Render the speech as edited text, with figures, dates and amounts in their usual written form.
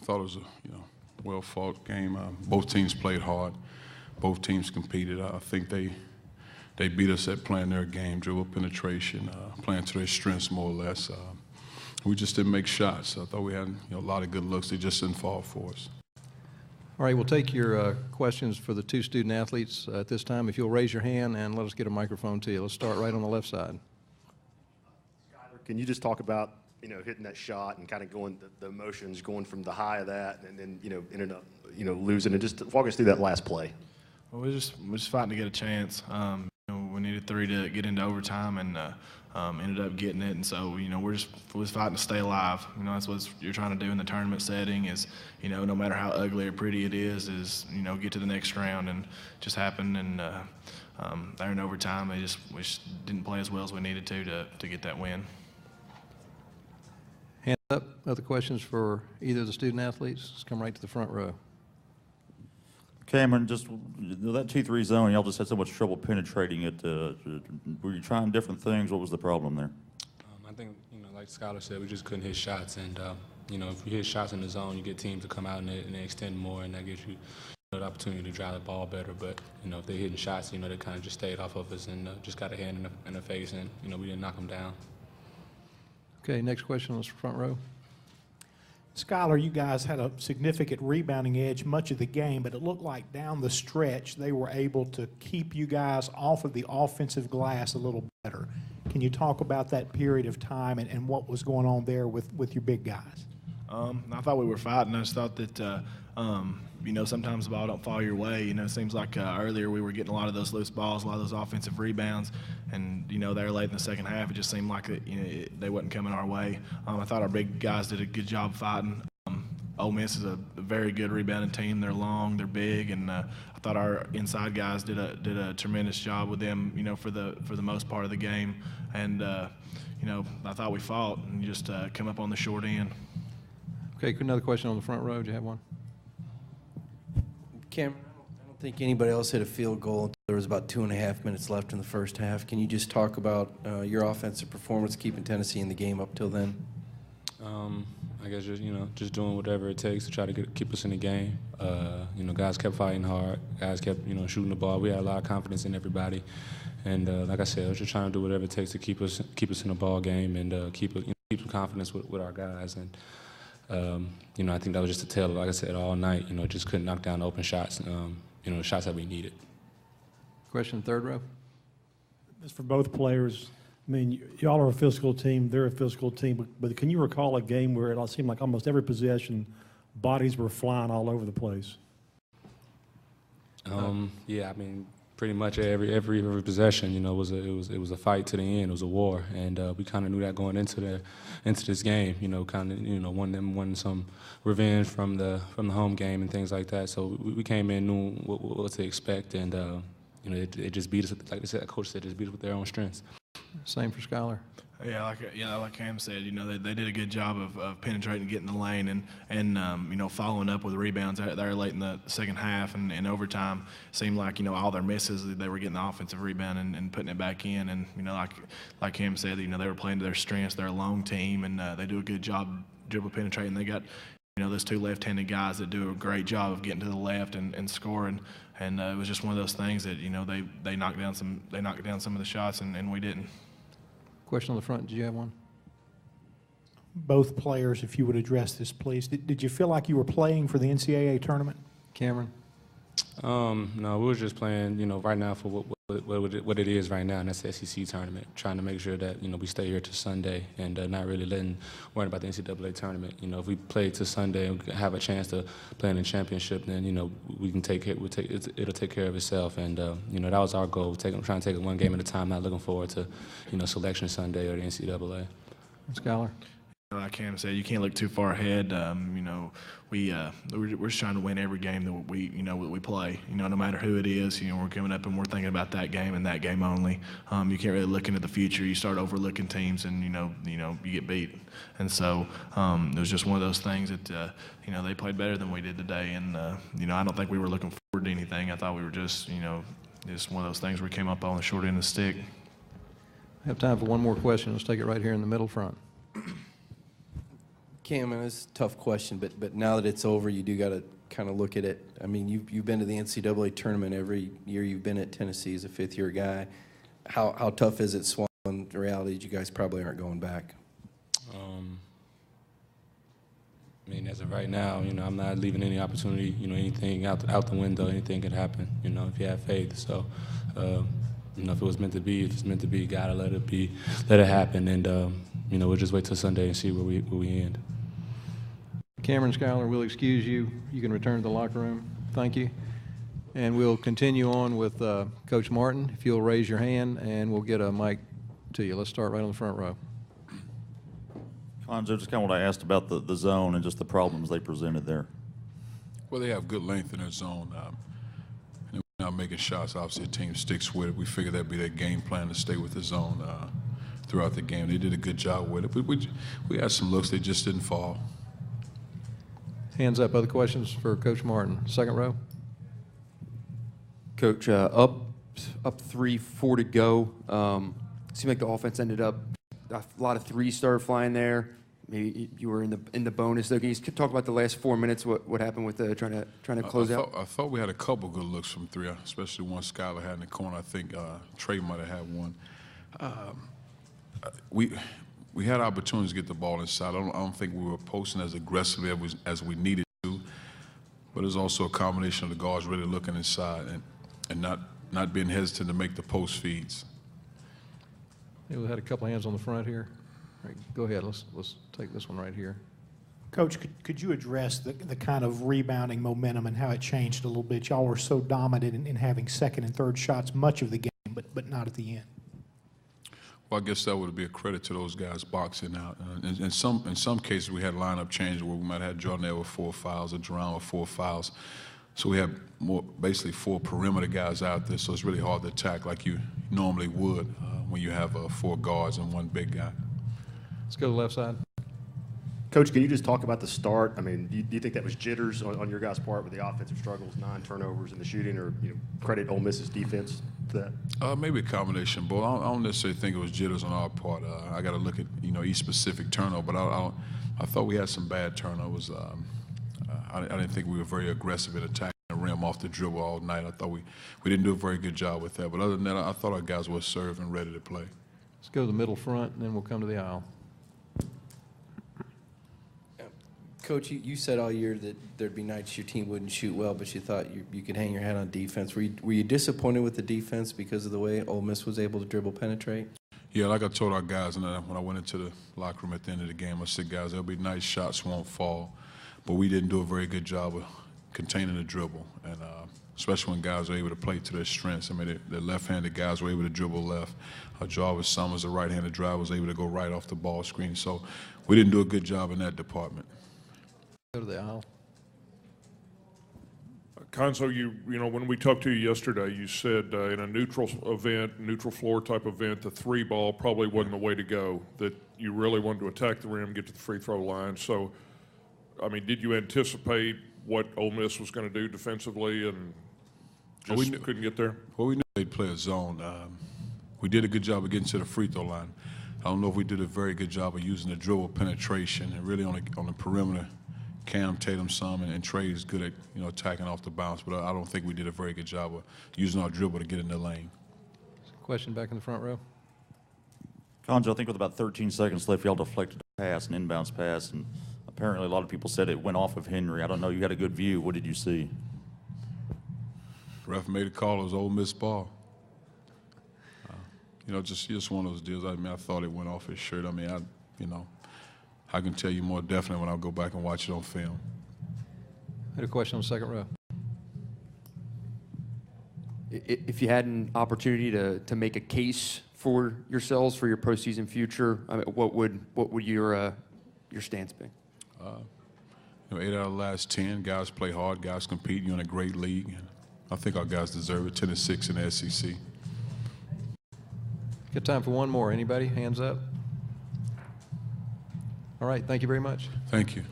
thought it was a well-fought game. Both teams played hard. Both teams competed. I think they beat us at playing their game, dribble penetration, playing to their strengths more or less. We just didn't make shots. I thought we had a lot of good looks. They just didn't fall for us. All right, we'll take your questions for the two student athletes at this time. If you'll raise your hand and let us get a microphone to you. Let's start right on the left side. Skylar, can you just talk about hitting that shot and kind of going the emotions, going from the high of that, and then ended up losing, and just walk us through that last play? Well, we're just fighting to get a chance. We needed 3 to get into overtime, and ended up getting it. And so we're just fighting to stay alive. That's what you're trying to do in the tournament setting. Is no matter how ugly or pretty it is get to the next round. And just happened. And there in overtime, we just didn't play as well as we needed to get that win. Hands up. Other questions for either of the student athletes? Let's come right to the front row. Cameron, just that 2-3 zone, y'all just had so much trouble penetrating it. Were you trying different things? What was the problem there? I think, like Skylar said, we just couldn't hit shots. And, if you hit shots in the zone, you get teams to come out and they extend more, and that gives you the opportunity to drive the ball better. But, if they're hitting shots, they kind of just stayed off of us and just got a hand in the face, and, we didn't knock them down. Okay, next question on the front row. Skylar, you guys had a significant rebounding edge much of the game, but it looked like down the stretch they were able to keep you guys off of the offensive glass a little better. Can you talk about that period of time and what was going on there with your big guys? I thought we were fighting. I just thought that, sometimes the ball don't fall your way. It seems like earlier we were getting a lot of those loose balls, a lot of those offensive rebounds, and, they were late in the second half. It just seemed like they wasn't coming our way. I thought our big guys did a good job fighting. Ole Miss is a very good rebounding team. They're long, they're big, and I thought our inside guys did a tremendous job with them, for the most part of the game. And, I thought we fought and just come up on the short end. Okay, another question on the front row. Do you have one? Cameron, I don't think anybody else hit a field goal until there was about 2.5 minutes left in the first half. Can you just talk about your offensive performance keeping Tennessee in the game up till then? I guess just doing whatever it takes to try to keep us in the game. Guys kept fighting hard. Guys kept shooting the ball. We had a lot of confidence in everybody, and like I said, I was just trying to do whatever it takes to keep us in the ball game and keep some confidence with our guys. And I think that was just a tale, like I said, all night. Just couldn't knock down the open shots. Shots that we needed. Question third row. This for both players. I mean, y'all are a physical team. They're a physical team. But can you recall a game where it seemed like almost every possession, bodies were flying all over the place? Yeah, I mean, pretty much every possession, it was a fight to the end. It was a war, and we kind of knew that going into this game. Wanting some revenge from the home game and things like that. So we came in knew what to expect, and it just beat us. Like I said, the coach said, just beat us with their own strengths. Same for Skylar. Yeah, like Cam said, they did a good job of penetrating and getting the lane and following up with rebounds there late in the second half and overtime. Seemed like, all their misses, they were getting the offensive rebound and putting it back in. And, like Cam said, they were playing to their strengths. They're a long team, and they do a good job dribble penetrating. They got, those two left-handed guys that do a great job of getting to the left and scoring. And it was just one of those things that, they knocked down some of the shots and we didn't. Question on the front. Did you have one? Both players, if you would address this, please. Did you feel like you were playing for the NCAA tournament? Cameron? No, we were just playing, right now for what it is right now, and that's the SEC tournament. Trying to make sure that, we stay here to Sunday and not really worrying about the NCAA tournament. If we play to Sunday and have a chance to play in the championship, then, we can it'll take care of itself. And, that was our goal, trying to take it one game at a time, not looking forward to, Selection Sunday or the NCAA. Scholar? Like Cam said, you can't look too far ahead. We're just trying to win every game that we play. No matter who it is, we're coming up and we're thinking about that game and that game only. You can't really look into the future. You start overlooking teams, and you get beat. And so it was just one of those things that they played better than we did today. And I don't think we were looking forward to anything. I thought we were just just one of those things where we came up on the short end of the stick. We have time for one more question. Let's take it right here in the middle front. Cam, and it's a tough question, but now that it's over, you do got to kind of look at it. I mean, you've been to the NCAA tournament every year you've been at Tennessee as a fifth-year guy. How tough is it swallowing the reality that you guys probably aren't going back? I mean, as of right now, you know, I'm not leaving any opportunity, you know, anything out the window. Anything could happen, you know, if you have faith. So, you know, if it was meant to be, if it's meant to be, gotta let it happen. And, you know, we'll just wait till Sunday and see where we end. Cameron, Skylar, we'll excuse you. You can return to the locker room. Thank you. And we'll continue on with Coach Martin. If you'll raise your hand, and we'll get a mic to you. Let's start right on the front row. Cuonzo, just kind of what I asked about the zone and just the problems they presented there. Well, they have good length in their zone. And we're not making shots. Obviously, the team sticks with it. We figured that'd be their game plan to stay with the zone throughout the game. They did a good job with it. But we had some looks. They just didn't fall. Hands up. Other questions for Coach Martin? Second row. Coach, up 3-4 to go. Seemed like the offense ended up a lot of threes started flying there. Maybe you were in the bonus though. Can you just talk about the last 4 minutes? What happened with trying to close out? I thought we had a couple good looks from three, especially one Skylar had in the corner. I think Trey might have had one. We had opportunities to get the ball inside. I don't think we were posting as aggressively as we needed to. But it's also a combination of the guards really looking inside and not being hesitant to make the post feeds. Yeah, we had a couple hands on the front here. All right, go ahead. Let's take this one right here. Coach, could you address the kind of rebounding momentum and how it changed a little bit? Y'all were so dominant in having second and third shots much of the game, but not at the end. Well, I guess that would be a credit to those guys boxing out. In some cases, we had lineup changes where we might have Jordan with 4 fouls or Jerome with 4 fouls. So we have basically 4 perimeter guys out there, so it's really hard to attack like you normally would when you have 4 guards and 1 big guy. Let's go to the left side. Coach, can you just talk about the start? I mean, do you think that was jitters on your guys' part with the offensive struggles, 9 turnovers in the shooting, or credit Ole Miss's defense to that? Maybe a combination, but I don't necessarily think it was jitters on our part. I got to look at each specific turnover, but I thought we had some bad turnovers. I didn't think we were very aggressive in attacking the rim off the dribble all night. I thought we didn't do a very good job with that. But other than that, I thought our guys were served and ready to play. Let's go to the middle front, and then we'll come to the aisle. Coach, you said all year that there'd be nights your team wouldn't shoot well, but you thought you could hang your hat on defense. Were you disappointed with the defense because of the way Ole Miss was able to dribble penetrate? Yeah, like I told our guys when I went into the locker room at the end of the game, I said, guys, there'll be nice shots won't fall, but we didn't do a very good job of containing the dribble, and especially when guys are able to play to their strengths. I mean, the left-handed guys were able to dribble left. Jarvis Summers, the right-handed driver, was able to go right off the ball screen. So we didn't do a good job in that department. Go to the aisle. Cuonzo, when we talked to you yesterday, you said in a neutral floor type event, the 3-ball probably wasn't the way to go, that you really wanted to attack the rim, get to the free throw line. So, I mean, did you anticipate what Ole Miss was going to do defensively and just couldn't get there? Well, we knew they'd play a zone. We did a good job of getting to the free throw line. I don't know if we did a very good job of using the dribble penetration and really on the perimeter. Cam, Tatum, some, and Trey is good at attacking off the bounce, but I don't think we did a very good job of using our dribble to get in the lane. Question back in the front row. Cuonzo, I think with about 13 seconds left, y'all deflected a pass, an inbounds pass, and apparently a lot of people said it went off of Henry. I don't know. You had a good view. What did you see? Ref made a call. It was Ole Miss ball. Just one of those deals. I mean, I thought it went off his shirt. I mean, I can tell you more definitely when I go back and watch it on film. I had a question on the second row. If you had an opportunity to make a case for yourselves for your postseason future, I mean, what would your stance be? 8 out of the last 10 guys play hard. Guys compete. You're in a great league. And I think our guys deserve it. 10-6 in the SEC. Got time for one more. Anybody? Hands up. All right. Thank you very much. Thank you.